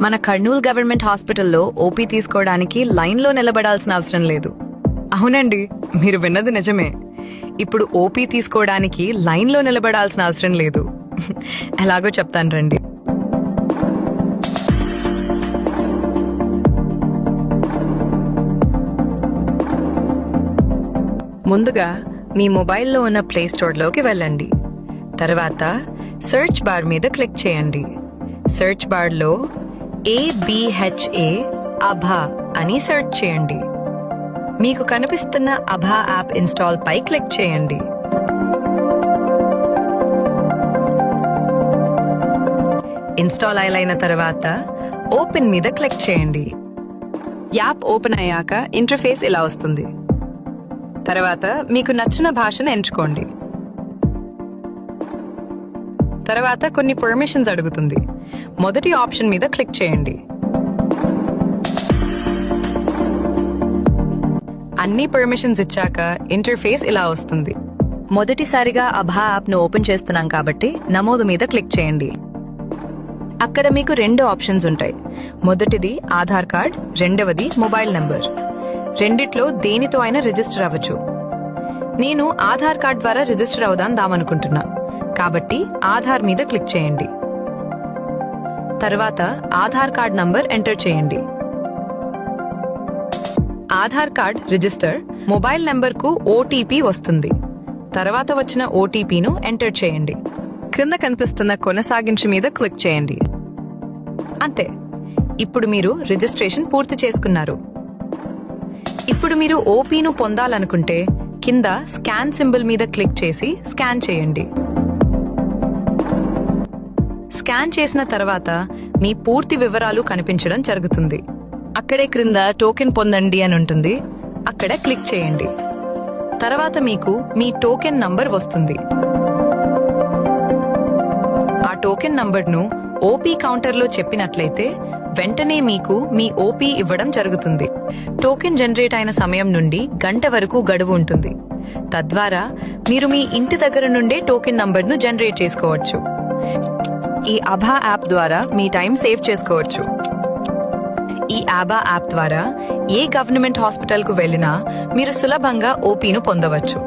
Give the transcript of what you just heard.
మన కర్నూలు గవర్నమెంట్ హాస్పిటల్లో ఓపీ తీసుకోవడానికి లైన్లో నిలబడాల్సిన అవసరం లేదు. అవునండి, మీరు విన్నది నిజమే. ఇప్పుడు ఓపీ తీసుకోవడానికి లైన్లో నిలబడాల్సిన అవసరం లేదు. ఎలాగో చెప్తాను రండి. ముందుగా మీ మొబైల్లో ఉన్న ప్లే స్టోర్లోకి వెళ్ళండి. తర్వాత సెర్చ్ బార్ మీద క్లిక్ చేయండి. సెర్చ్ బార్లో ABHA అభా అని సెర్చ్ చేయండి. మీకు కనిపిస్తున్న అభా యాప్ ఇన్స్టాల్ పై క్లిక్ చేయండి. ఇన్స్టాల్ అయిన తర్వాత ఓపెన్ మీద క్లిక్ చేయండి. యాప్ ఓపెన్ అయ్యాక ఇంటర్ఫేస్ ఇలా వస్తుంది. తర్వాత మీకు నచ్చిన భాషను ఎంచుకోండి. తర్వాత కొన్ని పర్మిషన్స్ అడుగుతుంది. మొదటి ఆప్షన్ మీద క్లిక్ చేయండి. అన్ని పర్మిషన్స్ ఇచ్చాక ఇంటర్ఫేస్ ఇలా వస్తుంది. మొదటిసారిగా అభా యాప్ను ఓపెన్ చేస్తున్నాం కాబట్టి నమోదు మీద క్లిక్ చేయండి. అక్కడ మీకు 2 ఆప్షన్స్ ఉంటాయి. మొదటిది ఆధార్ కార్డ్, రెండవది మొబైల్ నంబర్. రెండిట్లో దేనితో అయినా రిజిస్టర్ అవ్వచ్చు. నేను ఆధార్ కార్డ్ ద్వారా రిజిస్టర్ అవుదామనుకుంటున్నా కాబట్టి ఆధార్ మీద క్లిక్ చేయండి. తర్వాత ఆధార్ కార్డ్ నంబర్ ఎంటర్ చేయండి. ఆధార్ కార్డ్ రిజిస్టర్ మొబైల్ నంబర్కు ఓటీపీ వస్తుంది. తర్వాత వచ్చిన ఓటీపీను ఎంటర్ చేయండి. క్రింద కనిపిస్తున్న కొనసాగించు మీద క్లిక్ చేయండి. అంతే, ఇప్పుడు మీరు రిజిస్ట్రేషన్ పూర్తి చేసుకున్నారు. ఇప్పుడు మీరు ఓపీను పొందాలనుకుంటే కింద స్కాన్ సింబల్ మీద క్లిక్ చేసి స్కాన్ చేయండి. స్కాన్ చేసిన తర్వాత మీ పూర్తి వివరాలు కనిపించడం జరుగుతుంది. అక్కడే క్రింద టోకెన్ పొందండి అని ఉంటుంది. అక్కడ క్లిక్ చేయండి. తర్వాత మీకు మీ టోకెన్ నంబర్ వస్తుంది. ఆ టోకెన్ నంబర్ను ఓపీ కౌంటర్లో చెప్పినట్లయితే వెంటనే మీకు మీ ఓపీ ఇవ్వడం జరుగుతుంది. టోకెన్ జనరేట్ అయిన సమయం నుండి గంట వరకు గడువు ఉంటుంది. తద్వారా మీరు మీ ఇంటి దగ్గర నుండే టోకెన్ నంబర్ను జనరేట్ చేసుకోవచ్చు. ఈ అభా యాప్ ద్వారా మీ టైం సేవ్ చేసుకోవచ్చు. ఈ అభా యాప్ ద్వారా ఏ గవర్నమెంట్ హాస్పిటల్కు వెళ్ళినా మీరు సులభంగా ఓపీను పొందవచ్చు.